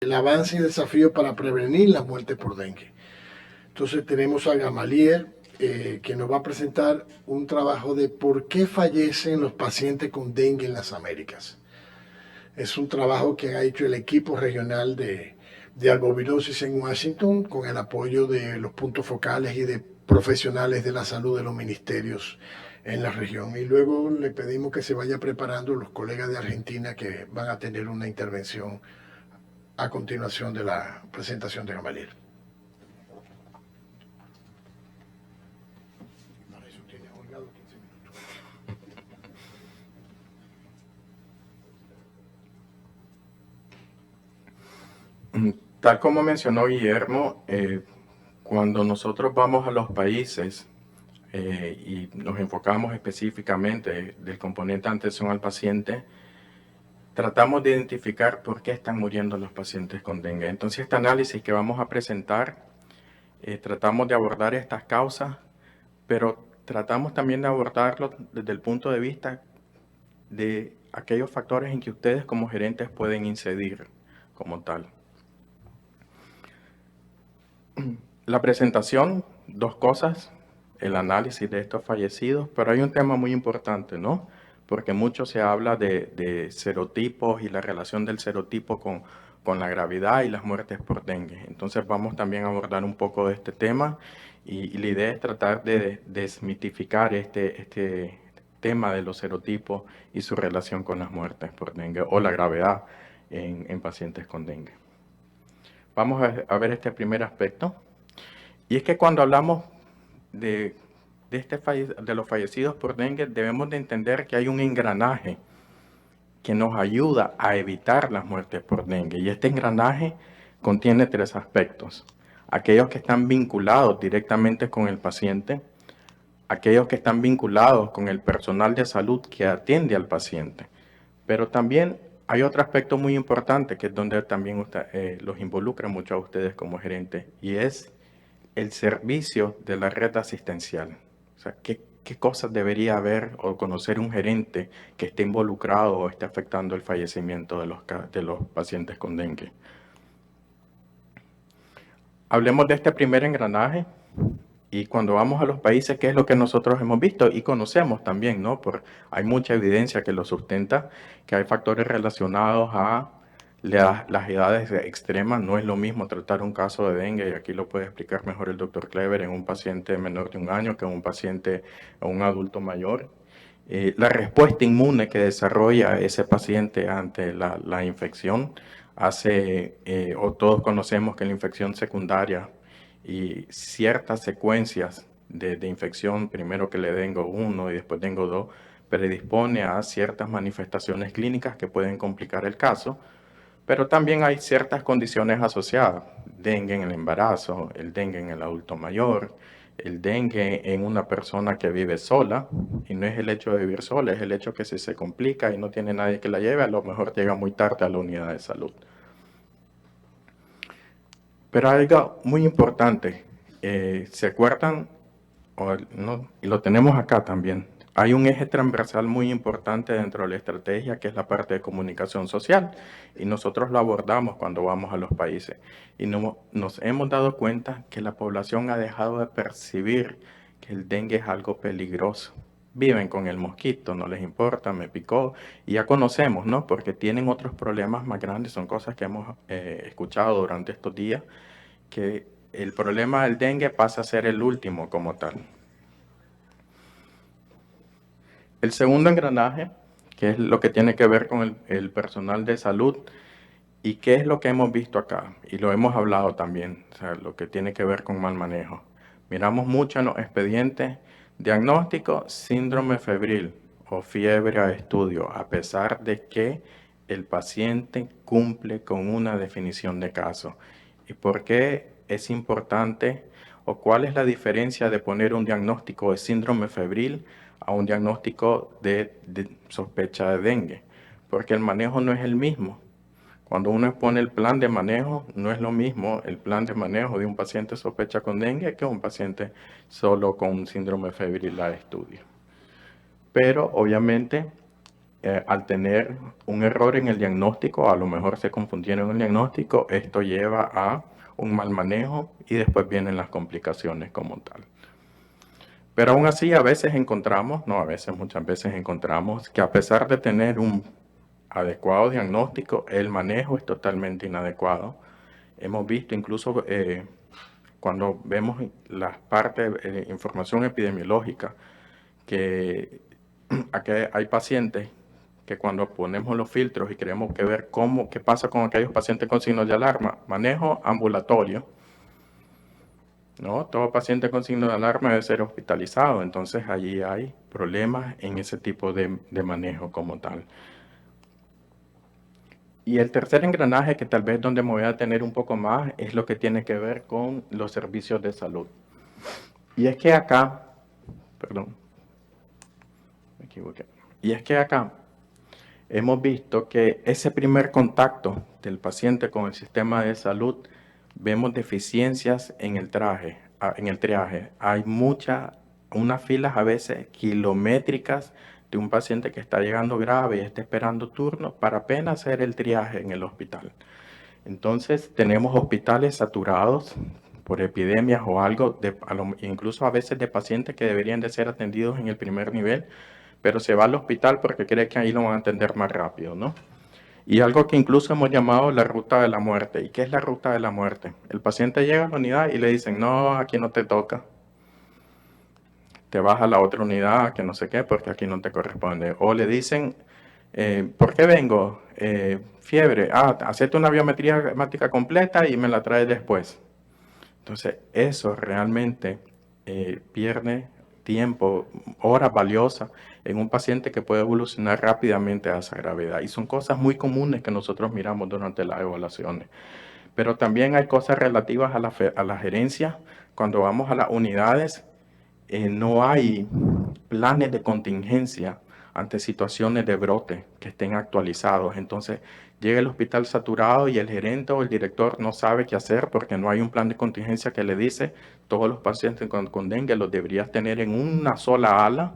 el avance y desafío para prevenir la muerte por dengue. Entonces tenemos a Gamaliel, que nos va a presentar un trabajo de por qué fallecen los pacientes con dengue en las Américas. Es un trabajo que ha hecho el equipo regional de albovirosis en Washington con el apoyo de los puntos focales y de profesionales de la salud de los ministerios en la región. Y luego le pedimos que se vaya preparando los colegas de Argentina que van a tener una intervención a continuación de la presentación de Gamaliel. Para eso tiene holgado 15 minutos. Tal como mencionó Guillermo, cuando nosotros vamos a los países y nos enfocamos específicamente del componente atención al paciente, tratamos de identificar por qué están muriendo los pacientes con dengue. Entonces, este análisis que vamos a presentar, tratamos de abordar estas causas, pero tratamos también de abordarlo desde el punto de vista de aquellos factores en que ustedes como gerentes pueden incidir como tal. La presentación, dos cosas, el análisis de estos fallecidos, pero hay un tema muy importante, ¿no? Porque mucho se habla de serotipos y la relación del serotipo con la gravedad y las muertes por dengue. Entonces vamos también a abordar un poco de este tema y la idea es tratar de desmitificar este tema de los serotipos y su relación con las muertes por dengue o la gravedad en pacientes con dengue. Vamos a ver este primer aspecto. Y es que cuando hablamos de los fallecidos por dengue, debemos de entender que hay un engranaje que nos ayuda a evitar las muertes por dengue. Y este engranaje contiene tres aspectos. Aquellos que están vinculados directamente con el paciente, aquellos que están vinculados con el personal de salud que atiende al paciente. Pero también hay otro aspecto muy importante que es donde también los involucra mucho a ustedes como gerentes, y es el servicio de la red asistencial. O sea, ¿qué cosas debería haber o conocer un gerente que esté involucrado o esté afectando el fallecimiento de los pacientes con dengue? Hablemos de este primer engranaje y cuando vamos a los países, ¿qué es lo que nosotros hemos visto y conocemos también, ¿no? Hay mucha evidencia que lo sustenta, que hay factores relacionados a las edades extremas. No es lo mismo tratar un caso de dengue, y aquí lo puede explicar mejor el doctor Clever, en un paciente menor de 1 año que en un paciente o un adulto mayor. La respuesta inmune que desarrolla ese paciente ante la infección o todos conocemos que la infección secundaria y ciertas secuencias de infección, primero que le dengo 1 y después dengo 2, predispone a ciertas manifestaciones clínicas que pueden complicar el caso, pero también hay ciertas condiciones asociadas: dengue en el embarazo, el dengue en el adulto mayor, el dengue en una persona que vive sola, y no es el hecho de vivir sola, es el hecho que si se complica y no tiene nadie que la lleve, a lo mejor llega muy tarde a la unidad de salud. Pero hay algo muy importante, ¿se acuerdan? Y lo tenemos acá también. Hay un eje transversal muy importante dentro de la estrategia, que es la parte de comunicación social, y nosotros lo abordamos cuando vamos a los países. Y nos hemos dado cuenta que la población ha dejado de percibir que el dengue es algo peligroso. Viven con el mosquito, no les importa, me picó, y ya conocemos, ¿no? Porque tienen otros problemas más grandes, son cosas que hemos escuchado durante estos días, que el problema del dengue pasa a ser el último como tal. El segundo engranaje, que es lo que tiene que ver con el personal de salud, y qué es lo que hemos visto acá, y lo hemos hablado también, o sea, lo que tiene que ver con mal manejo. Miramos mucho en los expedientes: diagnóstico, síndrome febril o fiebre a estudio, a pesar de que el paciente cumple con una definición de caso. ¿Y por qué es importante o cuál es la diferencia de poner un diagnóstico de síndrome febril a un diagnóstico de sospecha de dengue? Porque el manejo no es el mismo. Cuando uno expone el plan de manejo, no es lo mismo el plan de manejo de un paciente sospecha con dengue que un paciente solo con un síndrome febril a estudio. Pero obviamente al tener un error en el diagnóstico, a lo mejor se confundieron en el diagnóstico, esto lleva a un mal manejo y después vienen las complicaciones como tal. Pero aún así a veces encontramos, no a veces, muchas veces encontramos que a pesar de tener un adecuado diagnóstico, el manejo es totalmente inadecuado. Hemos visto incluso cuando vemos las partes de información epidemiológica que aquí hay pacientes que cuando ponemos los filtros y queremos que ver qué pasa con aquellos pacientes con signos de alarma, manejo ambulatorio, ¿no? Todo paciente con signo de alarma debe ser hospitalizado, entonces allí hay problemas en ese tipo de manejo como tal. Y el tercer engranaje, que tal vez donde me voy a tener un poco más, es lo que tiene que ver con los servicios de salud. Y es que acá, perdón, me equivoqué. Y es que acá hemos visto que ese primer contacto del paciente con el sistema de salud, vemos deficiencias en el triaje. Hay unas filas a veces kilométricas de un paciente que está llegando grave y está esperando turno para apenas hacer el triaje en el hospital. Entonces tenemos hospitales saturados por epidemias o algo, incluso a veces de pacientes que deberían de ser atendidos en el primer nivel, pero se va al hospital porque cree que ahí lo van a atender más rápido, ¿no? Y algo que incluso hemos llamado la ruta de la muerte. ¿Y qué es la ruta de la muerte? El paciente llega a la unidad y le dicen, no, aquí no te toca. Te vas a la otra unidad, que no sé qué, porque aquí no te corresponde. O le dicen, ¿por qué vengo? Fiebre. Hacete una biometría hemática completa y me la traes después. Entonces, eso realmente pierde tiempo, horas valiosas en un paciente que puede evolucionar rápidamente a esa gravedad. Y son cosas muy comunes que nosotros miramos durante las evaluaciones. Pero también hay cosas relativas a la gerencia. Cuando vamos a las unidades, no hay planes de contingencia ante situaciones de brote que estén actualizados. Entonces, llega el hospital saturado y el gerente o el director no sabe qué hacer porque no hay un plan de contingencia que le dice todos los pacientes con dengue los deberías tener en una sola ala,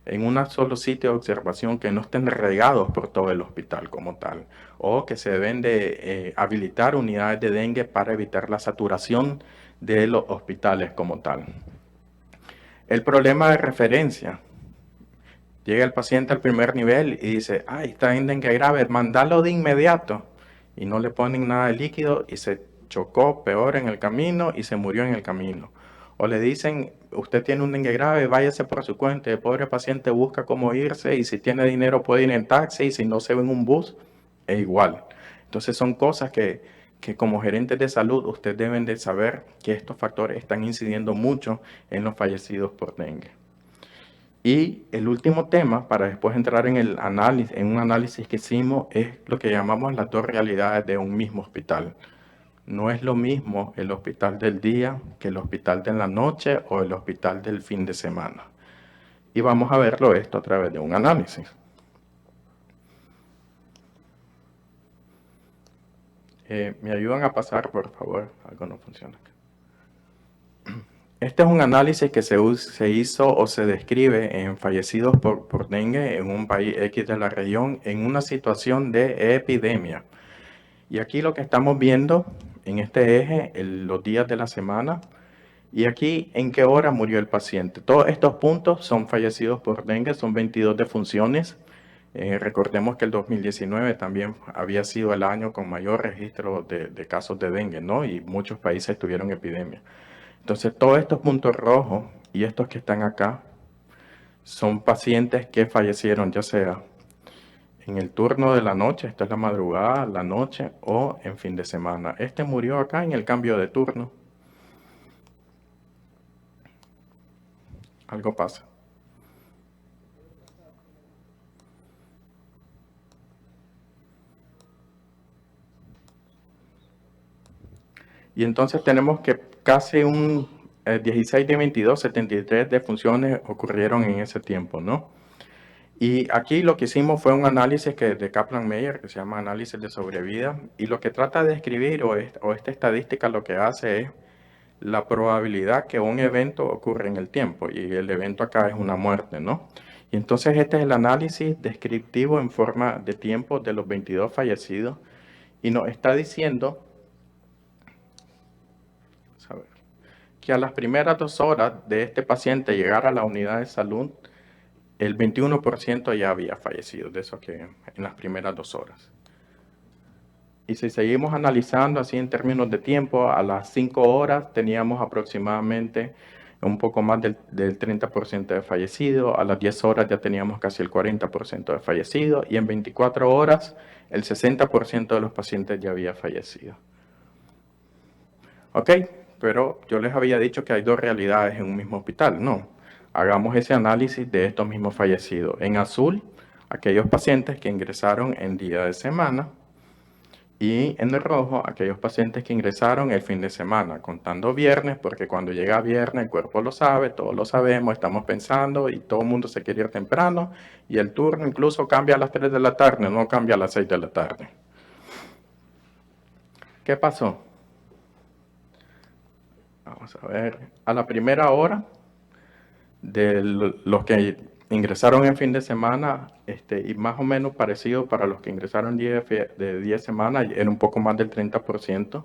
en un solo sitio de observación, que no estén regados por todo el hospital como tal, o que se deben de habilitar unidades de dengue para evitar la saturación de los hospitales como tal. El problema de referencia. Llega el paciente al primer nivel y dice, está en dengue grave, mandalo de inmediato. Y no le ponen nada de líquido y se chocó peor en el camino y se murió en el camino. O le dicen, usted tiene un dengue grave, váyase por su cuenta. El pobre paciente busca cómo irse y si tiene dinero puede ir en taxi y si no se ve en un bus, es igual. Entonces son cosas que como gerentes de salud ustedes deben de saber que estos factores están incidiendo mucho en los fallecidos por dengue. Y el último tema, para después entrar en el análisis, en un análisis que hicimos, es lo que llamamos las dos realidades de un mismo hospital. No es lo mismo el hospital del día que el hospital de la noche o el hospital del fin de semana. Y vamos a verlo esto a través de un análisis. ¿Me ayudan a pasar, por favor? Algo no funciona. Este es un análisis que se hizo o se describe en fallecidos por dengue en un país X de la región en una situación de epidemia. Y aquí lo que estamos viendo en este eje, los días de la semana, y aquí en qué hora murió el paciente. Todos estos puntos son fallecidos por dengue, son 22 defunciones. Recordemos que el 2019 también había sido el año con mayor registro de casos de dengue, ¿no? Y muchos países tuvieron epidemia. Entonces, todos estos puntos rojos y estos que están acá son pacientes que fallecieron, ya sea en el turno de la noche, esto es la madrugada, la noche o en fin de semana. Este murió acá en el cambio de turno. Algo pasa. Y entonces tenemos que casi un 16 de 22, 73 defunciones ocurrieron en ese tiempo, ¿no? Y aquí lo que hicimos fue un análisis de Kaplan-Meier, que se llama análisis de sobrevida, y lo que trata de describir, o esta estadística lo que hace es la probabilidad que un evento ocurre en el tiempo, y el evento acá es una muerte, ¿no? Y entonces este es el análisis descriptivo en forma de tiempo de los 22 fallecidos y nos está diciendo, vamos a ver, que a las primeras 2 horas de este paciente llegar a la unidad de salud, el 21% ya había fallecido, de esos que en las primeras 2 horas. Y si seguimos analizando así en términos de tiempo, a las 5 horas teníamos aproximadamente un poco más del 30% de fallecidos, a las 10 horas ya teníamos casi el 40% de fallecidos y en 24 horas el 60% de los pacientes ya había fallecido. Ok, pero yo les había dicho que hay 2 realidades en un mismo hospital, no. Hagamos ese análisis de estos mismos fallecidos. En azul, aquellos pacientes que ingresaron en día de semana, y en el rojo, aquellos pacientes que ingresaron el fin de semana, contando viernes, porque cuando llega viernes el cuerpo lo sabe, todos lo sabemos, estamos pensando y todo el mundo se quiere ir temprano y el turno incluso cambia a las 3 de la tarde, no cambia a las 6 de la tarde. ¿Qué pasó? Vamos a ver, a la primera hora de los que ingresaron en fin de semana, y más o menos parecido para los que ingresaron de 10 semanas, era un poco más del 30%,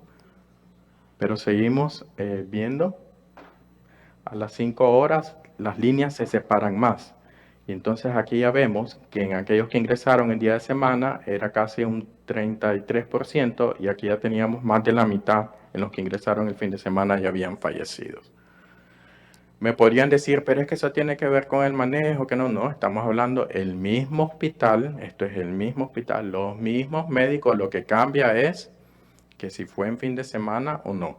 pero seguimos viendo, a las 5 horas las líneas se separan más. Y entonces aquí ya vemos que en aquellos que ingresaron en día de semana era casi un 33% y aquí ya teníamos más de la mitad en los que ingresaron el fin de semana ya habían fallecido. Me podrían decir, pero es que eso tiene que ver con el manejo, que no, estamos hablando el mismo hospital, esto es el mismo hospital, los mismos médicos, lo que cambia es que si fue en fin de semana o no.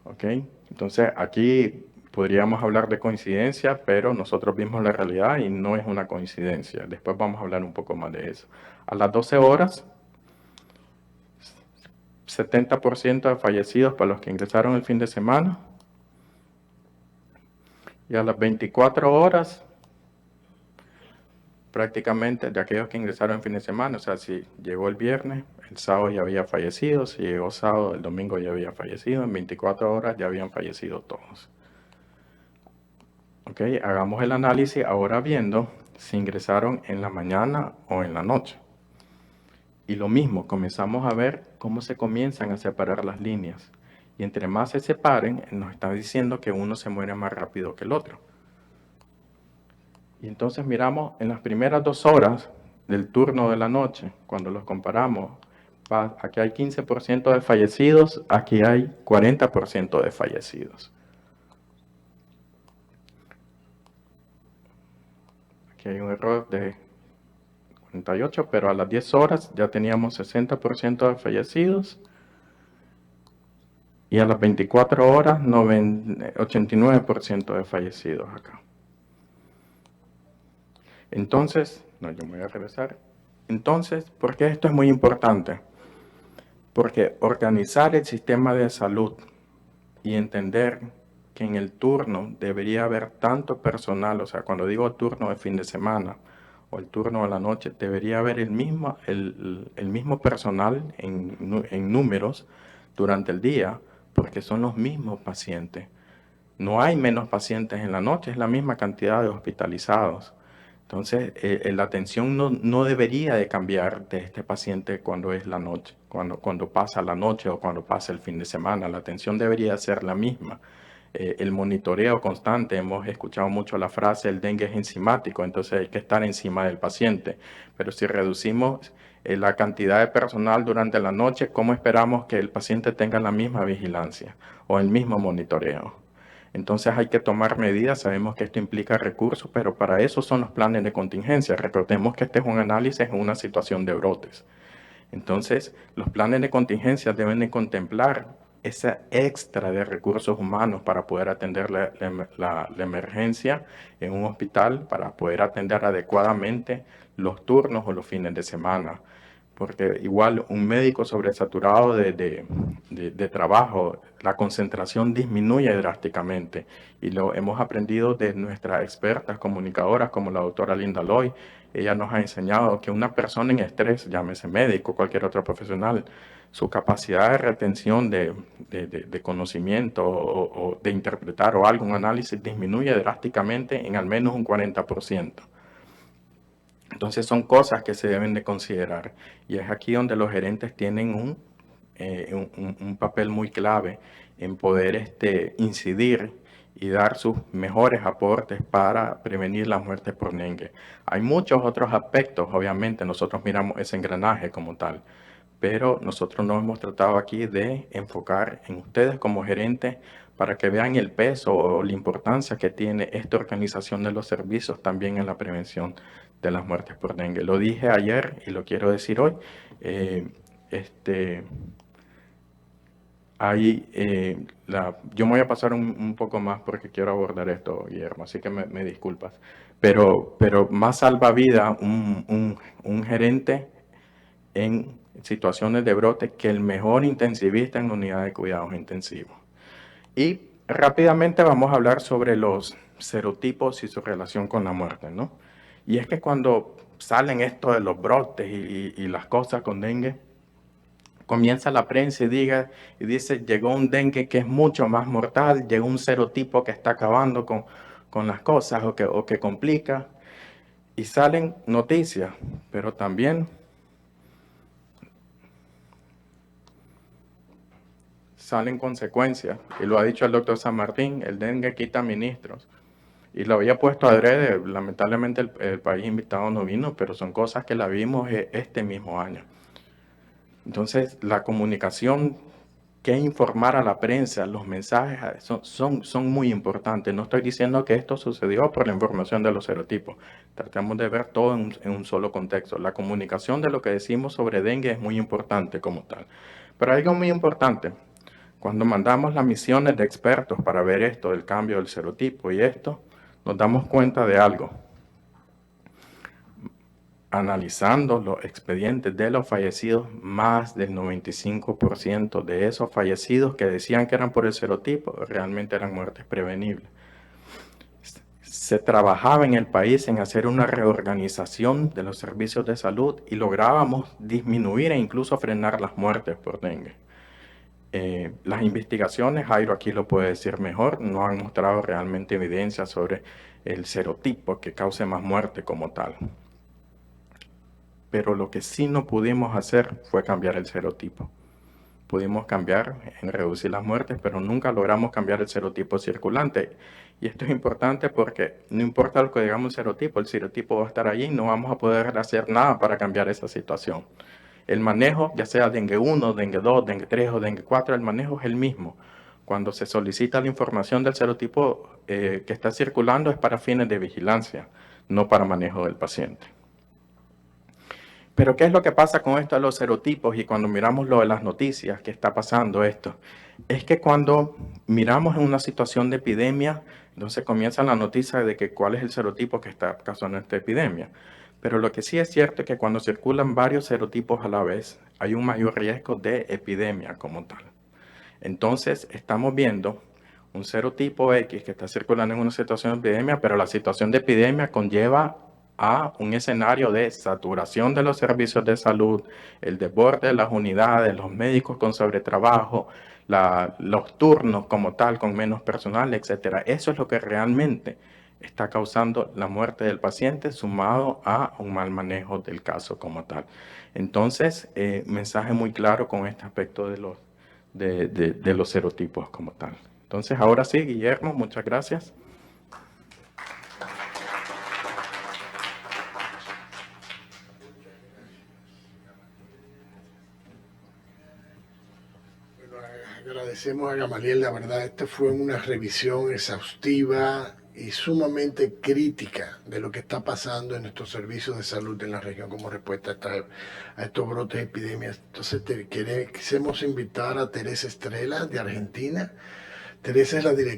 ¿Ok? Entonces aquí podríamos hablar de coincidencia, pero nosotros vimos la realidad y no es una coincidencia. Después vamos a hablar un poco más de eso. A las 12 horas, 70% de fallecidos para los que ingresaron el fin de semana. Y a las 24 horas, prácticamente de aquellos que ingresaron en fin de semana, o sea, si llegó el viernes, el sábado ya había fallecido, si llegó sábado, el domingo ya había fallecido, en 24 horas ya habían fallecido todos. Ok, hagamos el análisis ahora viendo si ingresaron en la mañana o en la noche. Y lo mismo, comenzamos a ver cómo se comienzan a separar las líneas. Y entre más se separen, nos está diciendo que uno se muere más rápido que el otro. Y entonces miramos en las primeras 2 horas del turno de la noche, cuando los comparamos, aquí hay 15% de fallecidos, aquí hay 40% de fallecidos. Aquí hay un error de 48, pero a las 10 horas ya teníamos 60% de fallecidos. Y a las 24 horas, 89% de fallecidos acá. Entonces, no, yo me voy a regresar. Entonces, ¿por qué esto es muy importante? Porque organizar el sistema de salud y entender que en el turno debería haber tanto personal, o sea, cuando digo turno de fin de semana o el turno de la noche, debería haber el mismo personal en números durante el día, porque son los mismos pacientes. No hay menos pacientes en la noche, es la misma cantidad de hospitalizados. Entonces, la atención no debería de cambiar de este paciente cuando es la noche, cuando pasa la noche o cuando pasa el fin de semana. La atención debería ser la misma. El monitoreo constante, hemos escuchado mucho la frase, el dengue es enzimático, entonces hay que estar encima del paciente. Pero si reducimos la cantidad de personal durante la noche, ¿cómo esperamos que el paciente tenga la misma vigilancia o el mismo monitoreo? Entonces hay que tomar medidas, sabemos que esto implica recursos, pero para eso son los planes de contingencia. Recordemos que este es un análisis en una situación de brotes. Entonces, los planes de contingencia deben de contemplar esa extra de recursos humanos para poder atender la emergencia en un hospital, para poder atender adecuadamente los turnos o los fines de semana. Porque igual un médico sobresaturado de de trabajo, la concentración disminuye drásticamente. Y lo hemos aprendido de nuestras expertas comunicadoras como la doctora Linda Loy. Ella nos ha enseñado que una persona en estrés, llámese médico, cualquier otro profesional, su capacidad de retención de conocimiento o de interpretar o algún análisis disminuye drásticamente en al menos un 40%. Entonces son cosas que se deben de considerar. Y es aquí donde los gerentes tienen un papel muy clave en poder incidir y dar sus mejores aportes para prevenir las muertes por dengue. Hay muchos otros aspectos, obviamente, nosotros miramos ese engranaje como tal, pero nosotros nos hemos tratado aquí de enfocar en ustedes como gerentes para que vean el peso o la importancia que tiene esta organización de los servicios también en la prevención de las muertes por dengue. Lo dije ayer y lo quiero decir hoy. Yo me voy a pasar un poco más porque quiero abordar esto, Guillermo, así que me disculpas. Pero más salva vida un gerente en situaciones de brote que el mejor intensivista en unidad de cuidados intensivos. Y rápidamente vamos a hablar sobre los serotipos y su relación con la muerte, ¿no? Y es que cuando salen esto de los brotes y las cosas con dengue, comienza la prensa y dice, llegó un dengue que es mucho más mortal, llegó un serotipo que está acabando con las cosas o que complica. Y salen noticias, pero también salen consecuencias. Y lo ha dicho el doctor San Martín, el dengue quita ministros. Y lo había puesto adrede, lamentablemente el país invitado no vino, pero son cosas que la vimos este mismo año. Entonces, la comunicación, que informar a la prensa, los mensajes son muy importantes. No estoy diciendo que esto sucedió por la información de los serotipos. Tratamos de ver todo en un solo contexto. La comunicación de lo que decimos sobre dengue es muy importante como tal. Pero hay algo muy importante. Cuando mandamos las misiones de expertos para ver esto, del cambio del serotipo y esto, nos damos cuenta de algo. Analizando los expedientes de los fallecidos, más del 95% de esos fallecidos que decían que eran por el serotipo, realmente eran muertes prevenibles. Se trabajaba en el país en hacer una reorganización de los servicios de salud y lográbamos disminuir e incluso frenar las muertes por dengue. Las investigaciones, Jairo aquí lo puede decir mejor, no han mostrado realmente evidencia sobre el serotipo que cause más muerte como tal. Pero lo que sí no pudimos hacer fue cambiar el serotipo. Pudimos cambiar en reducir las muertes, pero nunca logramos cambiar el serotipo circulante. Y esto es importante porque no importa lo que digamos el serotipo va a estar allí y no vamos a poder hacer nada para cambiar esa situación. El manejo, ya sea dengue 1, dengue 2, dengue 3 o dengue 4, el manejo es el mismo. Cuando se solicita la información del serotipo que está circulando es para fines de vigilancia, no para manejo del paciente. Pero ¿qué es lo que pasa con esto de los serotipos y cuando miramos lo de las noticias que está pasando esto? Es que cuando miramos en una situación de epidemia, entonces comienza la noticia de que cuál es el serotipo que está causando esta epidemia. Pero lo que sí es cierto es que cuando circulan varios serotipos a la vez, hay un mayor riesgo de epidemia como tal. Entonces estamos viendo un serotipo X que está circulando en una situación de epidemia, pero la situación de epidemia conlleva a un escenario de saturación de los servicios de salud, el desborde de las unidades, los médicos con sobretrabajo, los turnos como tal, con menos personal, etc. Eso es lo que realmente está causando la muerte del paciente, sumado a un mal manejo del caso como tal. Entonces, mensaje muy claro con este aspecto de los serotipos como tal. Entonces, ahora sí, Guillermo, muchas gracias. Agradecemos a Gamaliel, la verdad, esta fue una revisión exhaustiva y sumamente crítica de lo que está pasando en nuestros servicios de salud en la región como respuesta a estos brotes de epidemias. Entonces, quisimos invitar a Teresa Estrella de Argentina. Teresa es la directora